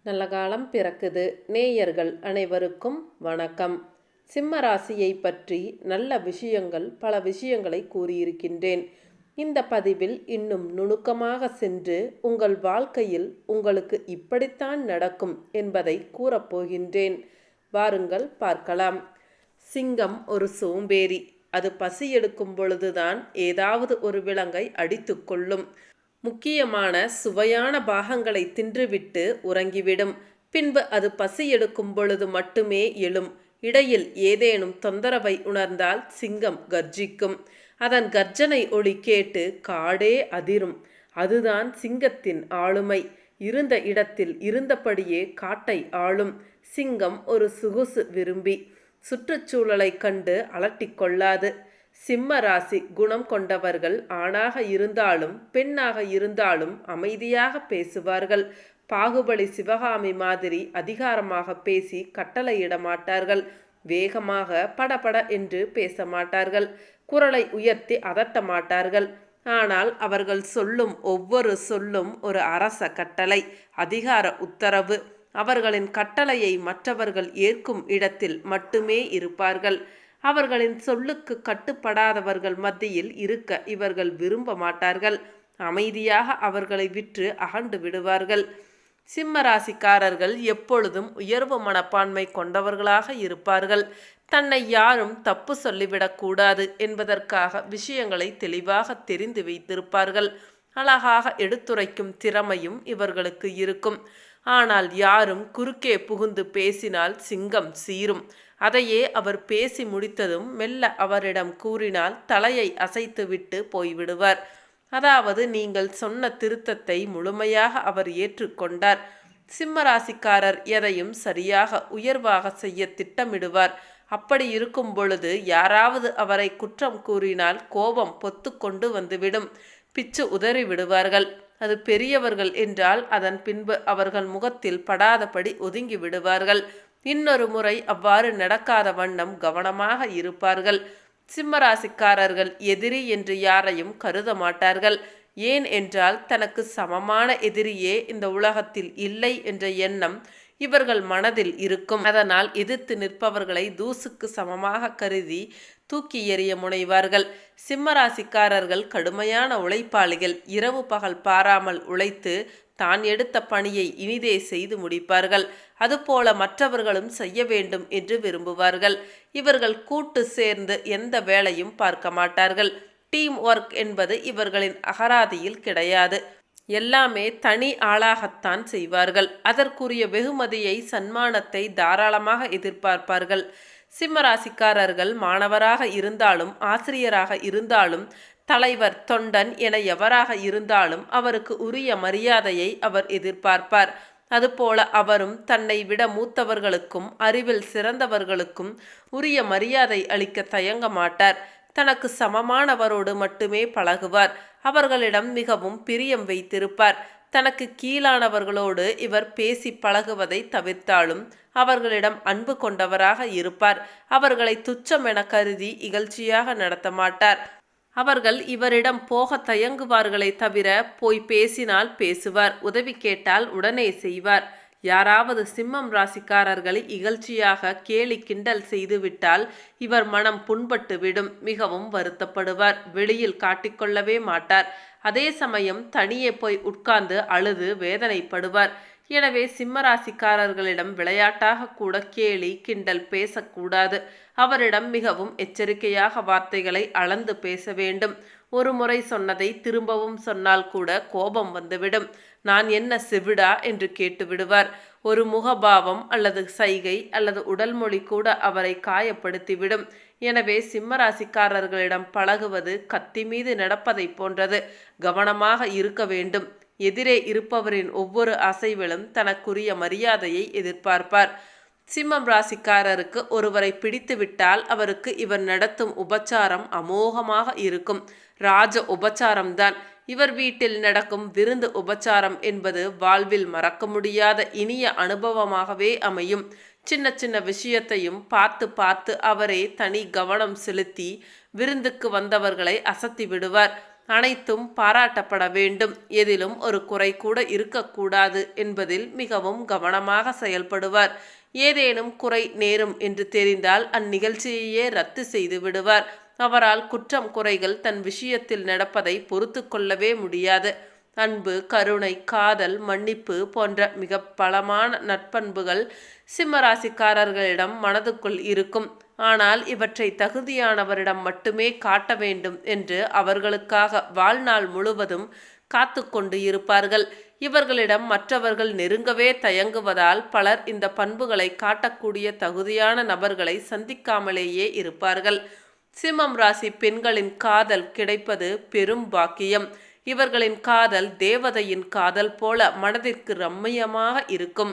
நல்ல காலம் பிறக்குது. நேயர்கள் அனைவருக்கும் வணக்கம். சிம்ம ராசியை பற்றி நல்ல விஷயங்கள், பல விஷயங்களை கூறியிருக்கின்றேன். இந்த பதிவில் இன்னும் நுணுக்கமாக சென்று உங்கள் வாழ்க்கையில் உங்களுக்கு இப்படித்தான் நடக்கும் என்பதை கூறப்போகின்றேன். வாருங்கள் பார்க்கலாம். சிங்கம் ஒரு சோம்பேறி. அது பசி எடுக்கும் பொழுதுதான் ஏதாவது ஒரு விலங்கை அடித்து கொள்ளும். முக்கியமான சுவையான பாகங்களை தின்றுவிட்டு உறங்கிவிடும். பின்பு அது பசி எடுக்கும் பொழுது மட்டுமே எழும். இடையில் ஏதேனும் தொந்தரவை உணர்ந்தால் சிங்கம் கர்ஜிக்கும். அதன் கர்ஜனை ஒலி கேட்டு காடே அதிரும். அதுதான் சிங்கத்தின் ஆளுமை. இருந்த இடத்தில் இருந்தபடியே காட்டை ஆளும். சிங்கம் ஒரு சொகுசு விரும்பி. சுற்றுச்சூழலை கண்டு அலட்டிக்கொள்ளாது. சிம்ம ராசி குணம் கொண்டவர்கள் ஆணாக இருந்தாலும் பெண்ணாக இருந்தாலும் அமைதியாக பேசுவார்கள். பாகுபலி சிவகாமி மாதிரி அதிகாரமாக பேசி கட்டளையிட மாட்டார்கள். வேகமாக படபட என்று பேச மாட்டார்கள். குரலை உயர்த்தி அதட்ட மாட்டார்கள். ஆனால் அவர்கள் சொல்லும் ஒவ்வொரு சொல்லும் ஒரு அரச கட்டளை, அதிகார உத்தரவு. அவர்களின் கட்டளையை மற்றவர்கள் ஏற்கும் இடத்தில் மட்டுமே இருப்பார்கள். அவர்களின் சொல்லுக்கு கட்டுப்படாதவர்கள் மத்தியில் இருக்க இவர்கள் விரும்ப மாட்டார்கள். அமைதியாக அவர்களை விற்று அகண்டு விடுவார்கள். சிம்ம ராசிக்காரர்கள் எப்பொழுதும் உயர்வு மனப்பான்மை கொண்டவர்களாக இருப்பார்கள். தன்னை யாரும் தப்பு சொல்லிவிடக்கூடாது என்பதற்காக விஷயங்களை தெளிவாக தெரிந்து வைத்திருப்பார்கள். அழகாக எடுத்துரைக்கும் திறமையும் இவர்களுக்கு இருக்கும். ஆனால் யாரும் குறுக்கே புகுந்து பேசினால் சிங்கம் சீரும். அதையே அவர் பேசி முடித்ததும் மெல்ல அவரிடம் கூறினால் தலையை அசைத்துவிட்டு போய்விடுவார். அதாவது நீங்கள் சொன்ன திருத்தத்தை முழுமையாக அவர் ஏற்றுக்கொண்டார். சிம்மராசிக்காரர் எதையும் சரியாக உயர்வாக செய்ய திட்டமிடுவார். அப்படி இருக்கும் பொழுது யாராவது அவரை குற்றம் கூறினால் கோபம் பொத்து கொண்டு வந்துவிடும். பிச்சு உதறி விடுவார்கள். அது பெரியவர்கள் என்றால் அதன் பின்பு அவர்கள் முகத்தில் படாதபடி ஒதுங்கி விடுவார்கள். இன்னொரு முறை அவ்வாறு நடக்காத வண்ணம் கவனமாக இருப்பார்கள். சிம்மராசிக்காரர்கள் எதிரி என்று யாரையும் கருத மாட்டார்கள். ஏன் என்றால் தனக்கு சமமான எதிரியே இந்த உலகத்தில் இல்லை என்ற எண்ணம் இவர்கள் மனதில் இருக்கும். அதனால் எதிர்த்து நிற்பவர்களை தூசுக்கு சமமாக கருதி தூக்கி எறிய முனைவார்கள். சிம்மராசிக்காரர்கள் கடுமையான உழைப்பாளிகள். இரவு பகல் பாராமல் உழைத்து தான் எடுத்த பணியை இனிதே செய்து முடிப்பார்கள். அதுபோல மற்றவர்களும் செய்ய வேண்டும் என்று விரும்புவார்கள். இவர்கள் கூட்டு சேர்ந்து எந்த வேலையும் பார்க்க மாட்டார்கள். டீம் ஒர்க் என்பது இவர்களின் அகராதியில் கிடையாது. எல்லாமே தனி ஆளாகத்தான் செய்வார்கள். அதற்குரிய வெகுமதியை, சன்மானத்தை தாராளமாக எதிர்பார்ப்பார்கள். சிம்மராசிக்காரர்கள் மாணவராக இருந்தாலும் ஆசிரியராக இருந்தாலும் தலைவர், தொண்டன் என எவராக இருந்தாலும் அவருக்கு உரிய மரியாதையை அவர் எதிர்பார்ப்பார். அதுபோல அவரும் தன்னை விட மூத்தவர்களுக்கும் அறிவில் சிறந்தவர்களுக்கும் உரிய மரியாதை அளிக்க தயங்க மாட்டார். தனக்கு சமமானவரோடு மட்டுமே பழகுவார். அவர்களிடம் மிகவும் பிரியம் வைத்திருப்பார். தனக்கு கீழானவர்களோடு இவர் பேசி பழகுவதை தவிர்த்தாலும் அவர்களிடம் அன்பு கொண்டவராக இருப்பார். அவர்களை துச்சம் என கருதி இகழ்ச்சியாக நடத்த மாட்டார். அவர்கள் இவரிடம் போக தயங்குவார்களே தவிர போய் பேசினால் பேசுவார். உதவி கேட்டால் உடனே செய்வார். யாராவது சிம்மம் ராசிக்காரர்களை இகழ்ச்சியாக கேலி கிண்டல் செய்துவிட்டால் இவர் மனம் புண்பட்டு விடும். மிகவும் வருத்தப்படுவார். வெளியில் காட்டிக்கொள்ளவே மாட்டார். அதே சமயம் தனியே போய் உட்கார்ந்து அழுது வேதனைப்படுவார். எனவே சிம்மராசிக்காரர்களிடம் விளையாட்டாக கூட கேலி கிண்டல் பேசக்கூடாது. அவரிடம் மிகவும் எச்சரிக்கையாக வார்த்தைகளை அளந்து பேச வேண்டும். ஒரு முறை சொன்னதை திரும்பவும் சொன்னால் கூட கோபம் வந்துவிடும். நான் என்ன செவிடா என்று கேட்டு விடுவார். ஒரு முகபாவம் அல்லது சைகை அல்லது உடல் மொழி கூட அவரை காயப்படுத்திவிடும். எனவே சிம்மராசிக்காரர்களிடம் பழகுவது கத்தி மீது நடப்பதை போன்றது. கவனமாக இருக்க வேண்டும். எதிரே இருப்பவரின் ஒவ்வொரு அசைவிலும் தனக்குரிய மரியாதையை எதிர்பார்ப்பார். சிம்மம் ராசிக்காரருக்கு ஒருவரை பிடித்துவிட்டால் அவருக்கு இவர் நடத்தும் உபச்சாரம் அமோகமாக இருக்கும். ராஜ உபச்சாரம்தான். இவர் வீட்டில் நடக்கும் விருந்து உபச்சாரம் என்பது வாழ்வில் மறக்க முடியாத இனிய அனுபவமாகவே அமையும். சின்ன சின்ன விஷயத்தையும் பார்த்து பார்த்து அவரே தனி கவனம் செலுத்தி விருந்துக்கு வந்தவர்களை அசத்தி விடுவார். அனைத்தும் பாராட்டப்பட வேண்டும், எதிலும் ஒரு குறை கூட இருக்கக்கூடாது என்பதில் மிகவும் கவனமாக செயல்படுவார். ஏதேனும் குறை நேரும் என்று தெரிந்தால் அந்நிகழ்ச்சியையே ரத்து செய்து விடுவார். அவரால் குற்றம் குறைகள் தன் விஷயத்தில் நடப்பதை பொறுத்து கொள்ளவே முடியாது. அன்பு, கருணை, காதல், மன்னிப்பு போன்ற மிக பலமான நற்பண்புகள் சிம்மராசிக்காரர்களிடம் மனதுக்குள் இருக்கும். ஆனால் இவற்றை தகுதியானவரிடம் மட்டுமே காட்ட வேண்டும் என்று அவர்களுக்காக வாழ்நாள் முழுவதும் காத்து கொண்டு இருப்பார்கள். இவர்களிடம் மற்றவர்கள் நெருங்கவே தயங்குவதால் பலர் இந்த பண்புகளை காட்டக்கூடிய தகுதியான நபர்களை சந்திக்காமலேயே இருப்பார்கள். சிம்மம் ராசி பெண்களின் காதல் கிடைப்பது பெரும் பாக்கியம். இவர்களின் காதல் தேவதையின் காதல் போல மனதிற்கு ரம்மியமாக இருக்கும்.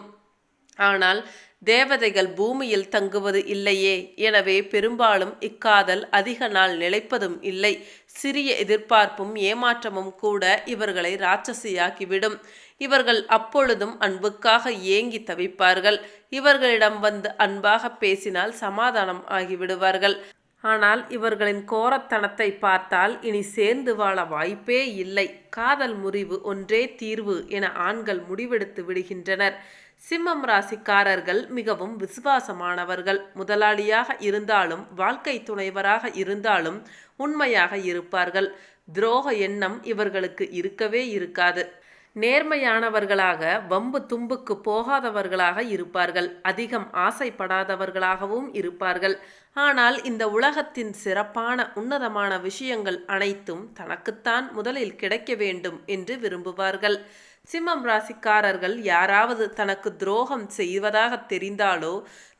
ஆனால் தேவதைகள் பூமியில் தங்குவது இல்லையே, எனவே பெரும்பாலும் இக்காதல் அதிக நாள் நிலைப்பதும் இல்லை. சிறிய எதிர்பார்ப்பும் ஏமாற்றமும் கூட இவர்களை ராட்சசியாக்கிவிடும். இவர்கள் அப்பொழுதும் அன்புக்காக ஏங்கி தவிப்பார்கள். இவர்களிடம் வந்து அன்பாக பேசினால் சமாதானம் ஆகிவிடுவார்கள். ஆனால் இவர்களின் கோரத்தனத்தை பார்த்தால் இனி சேர்ந்து வாழ வாய்ப்பே இல்லை. காதல் முறிவு ஒன்றே தீர்வு என ஆண்கள் முடிவெடுத்து விடுகின்றனர். சிம்மம் ராசிக்காரர்கள் மிகவும் விசுவாசமானவர்கள். முதலாளியாக இருந்தாலும் வாழ்க்கை துணைவராக இருந்தாலும் உண்மையாக இருப்பார்கள். துரோக எண்ணம் இவர்களுக்கு இருக்கவே இருக்காது. நேர்மையானவர்களாக, வம்பு தும்புக்கு போகாதவர்களாக இருப்பார்கள். அதிகம் ஆசைப்படாதவர்களாகவும் இருப்பார்கள். ஆனால் இந்த உலகத்தின் சிறப்பான உன்னதமான விஷயங்கள் அனைத்தும் தனக்குத்தான் முதலில் கிடைக்க வேண்டும் என்று விரும்புவார்கள். சிம்மம் ராசிக்காரர்கள் யாராவது தனக்கு துரோகம் செய்வதாக தெரிந்தாலோ,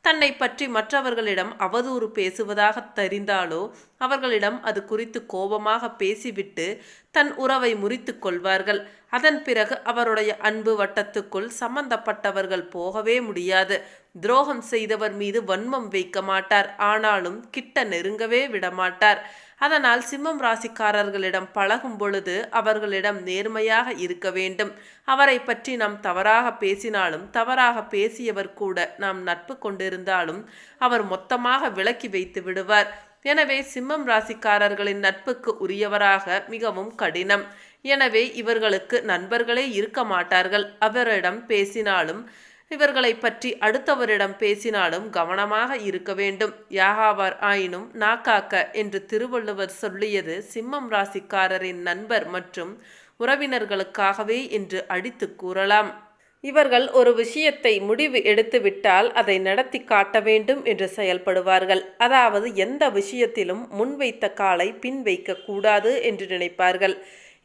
தன்னை பற்றி மற்றவர்களிடம் அவதூறு பேசுவதாக தெரிந்தாலோ அவர்களிடம் அது குறித்து கோபமாக பேசிவிட்டு தன் உறவை முறித்து கொள்வார்கள். அதன் பிறகு அவருடைய அன்பு வட்டத்துக்குள் சம்பந்தப்பட்டவர்கள் போகவே முடியாது. துரோகம் செய்தவர் மீது வன்மம் வைக்க மாட்டார், ஆனாலும் கிட்ட நெருங்கவே விடமாட்டார். அதனால் சிம்மம் ராசிக்காரர்களிடம் பழகும் பொழுது அவர்களிடம் நேர்மையாக இருக்க வேண்டும். அவரை பற்றி நாம் தவறாக பேசினாலும், தவறாக பேசியவர் கூட நாம் நட்பு கொண்டிருந்தாலும் அவர் மொத்தமாக விலக்கி வைத்து விடுவார். எனவே சிம்மம் ராசிக்காரர்களின் நட்புக்கு உரியவராக மிகவும் கடினம். எனவே இவர்களுக்கு நண்பர்களே இருக்க மாட்டார்கள். அவரிடம் பேசினாலும், இவர்களை பற்றி அடுத்தவரிடம் பேசினாலும் கவனமாக இருக்க வேண்டும். யாகாவார் ஆயினும் நாக்காக்க என்று திருவள்ளுவர் சொல்லியது சிம்மம் ராசிக்காரரின் நண்பர் மற்றும் உறவினர்களுக்காகவே என்று அடித்து கூறலாம். இவர்கள் ஒரு விஷயத்தை முடிவு எடுத்துவிட்டால் அதை நடத்தி காட்ட வேண்டும் என்று செயல்படுவார்கள். அதாவது எந்த விஷயத்திலும் முன்வைத்த காலை பின் வைக்க கூடாது என்று நினைப்பார்கள்.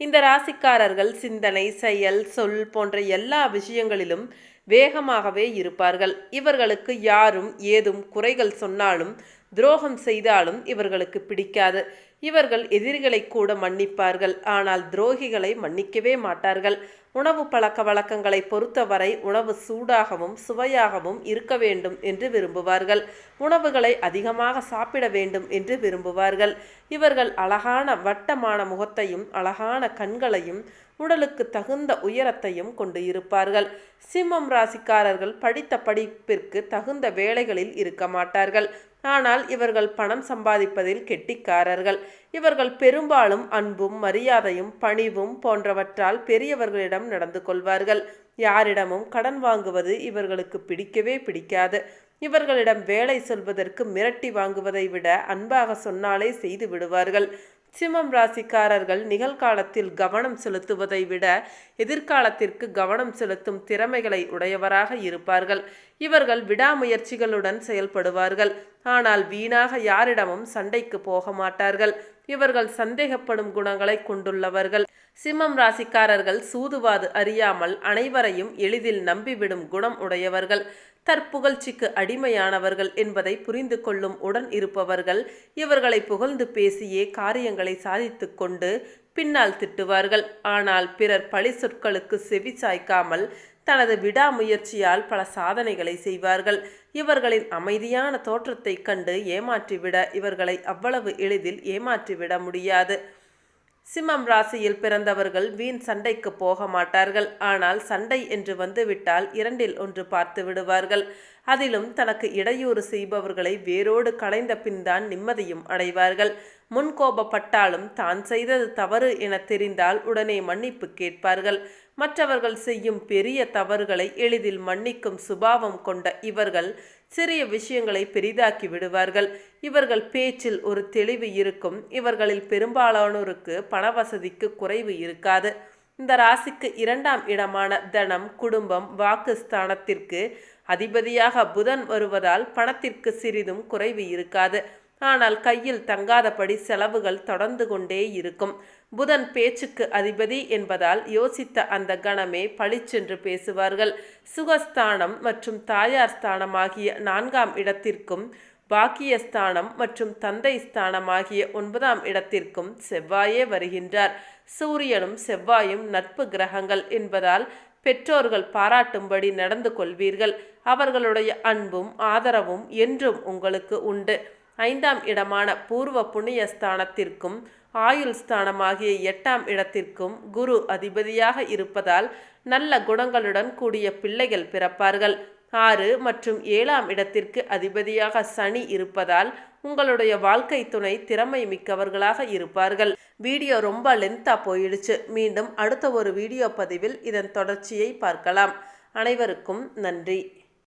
இந்த ராசிக்காரர்கள் சிந்தனை, செயல், சொல் போன்ற எல்லா விஷயங்களிலும் வேகமாகவே இருப்பார்கள். இவர்களுக்கு யாரும் ஏதும் குறைகள் சொன்னாலும், துரோகம் செய்தாலும் இவர்களுக்கு பிடிக்காது. இவர்கள் எதிரிகளை கூட மன்னிப்பார்கள், ஆனால் துரோகிகளை மன்னிக்கவே மாட்டார்கள். உணவு பழக்க வழக்கங்களை பொறுத்தவரை உணவு சூடாகவும் சுவையாகவும் இருக்க வேண்டும் என்று விரும்புவார்கள். உணவுகளை அதிகமாக சாப்பிட வேண்டும் என்று விரும்புவார்கள். இவர்கள் அழகான வட்டமான முகத்தையும் அழகான கண்களையும் உடலுக்கு தகுந்த உயரத்தையும் கொண்டு இருப்பார்கள். சிம்மம் ராசிக்காரர்கள் படித்த படிப்பிற்கு தகுந்த வேலைகளில் இருக்க மாட்டார்கள். ஆனால் இவர்கள் பணம் சம்பாதிப்பதில் கெட்டிக்காரர்கள். இவர்கள் பெரும்பாலும் அன்பும் மரியாதையும் பணிவும் போன்றவற்றால் பெரியவர்களிடம் நடந்து கொள்வார்கள். யாரிடமும் கடன் வாங்குவது இவர்களுக்கு பிடிக்கவே பிடிக்காது. இவர்களிடம் வேலை சொல்வதற்கு மிரட்டி வாங்குவதை விட அன்பாக சொன்னாலே செய்து விடுவார்கள். சிம்மம் ராசிக்காரர்கள் நிகழ்காலத்தில் கவனம் செலுத்துவதை விட எதிர்காலத்திற்கு கவனம் செலுத்தும் திறமைகளை உடையவராக இருப்பார்கள். இவர்கள் விடாமுயற்சிகளுடன் செயல்படுவார்கள். ஆனால் வீணாக யாரிடமும் சண்டைக்கு போக மாட்டார்கள். இவர்கள் சந்தேகப்படும் குணங்களை கொண்டுள்ளவர்கள். சிம்மம் ராசிக்காரர்கள் சூதுவாது அறியாமல் அனைவரையும் எளிதில் நம்பிவிடும் குணம் உடையவர்கள். தற்புகழ்ச்சிக்கு அடிமையானவர்கள் என்பதை புரிந்து கொள்ளும் உடன் இருப்பவர்கள் இவர்களை புகழ்ந்து பேசியே காரியங்களை சாதித்து கொண்டு பின்னால் திட்டுவார்கள். ஆனால் பிறர் பழி சொற்களுக்கு செவி சாய்க்காமல் தனது விடாமுயற்சியால் பல சாதனைகளை செய்வார்கள். இவர்களின் அமைதியான தோற்றத்தை கண்டு ஏமாற்றிவிட இவர்களை அவ்வளவு எளிதில் ஏமாற்றிவிட முடியாது. சிம்மம் ராசியில் பிறந்தவர்கள் வீண் சண்டைக்கு போக மாட்டார்கள். ஆனால் சண்டை என்று வந்துவிட்டால் 2இல் 1 பார்த்து விடுவார்கள். அதிலும் தனக்கு இடையூறு செய்பவர்களை வேரோடு களைந்த பின்தான் நிம்மதியும் அடைவார்கள். முன்கோபப்பட்டாலும் தான் செய்தது தவறு என தெரிந்தால் உடனே மன்னிப்பு கேட்பார்கள். மற்றவர்கள் செய்யும் பெரிய தவறுகளை எளிதில் மன்னிக்கும் சுபாவம் கொண்ட இவர்கள் சிறிய விஷயங்களை பெரிதாக்கி விடுவார்கள். இவர்கள் பேச்சில் ஒரு தெளிவு இருக்கும். இவர்களில் பெரும்பாலானோருக்கு பணவசதிக்கு குறைவு இருக்காது. இந்த ராசிக்கு 2ஆம் இடமான தனம், குடும்பம், வாக்கு ஸ்தானத்திற்கு அதிபதியாக புதன் வருவதால் பணத்திற்கு சிறிதும் குறைவு இருக்காது. ஆனால் கையில் தங்காதபடி செலவுகள் தொடர்ந்து கொண்டே இருக்கும். புதன் பேச்சுக்கு அதிபதி என்பதால் யோசித்த அந்த கணமே பளிச்சென்று பேசுவார்கள். சுகஸ்தானம் மற்றும் தாயார் ஸ்தானமாகிய 4ஆம் இடத்திற்கும் பாக்கியஸ்தானம் மற்றும் தந்தை ஸ்தானமாகிய 9ஆம் இடத்திற்கும் செவ்வாயே வருகின்றார். சூரியனும் செவ்வாயும் நட்பு கிரகங்கள் என்பதால் பெற்றோர்கள் பாராட்டும்படி நடந்து கொள்வீர்கள். அவர்களுடைய அன்பும் ஆதரவும் என்றும் உங்களுக்கு உண்டு. 5ஆம் இடமான பூர்வ புண்ணிய ஸ்தானத்திற்கும் ஆயுள் ஸ்தானமாகிய 8ஆம் இடத்திற்கும் குரு அதிபதியாக இருப்பதால் நல்ல குணங்களுடன் கூடிய பிள்ளைகள் பிறப்பார்கள். 6 மற்றும் 7ஆம் இடத்திற்கு அதிபதியாக சனி இருப்பதால் உங்களுடைய வாழ்க்கை துணை திறமை மிக்கவர்களாக இருப்பார்கள். வீடியோ ரொம்ப லென்த்தா போயிடுச்சு. மீண்டும் அடுத்த ஒரு வீடியோ பதிவில் இதன் தொடர்ச்சியை பார்க்கலாம். அனைவருக்கும் நன்றி.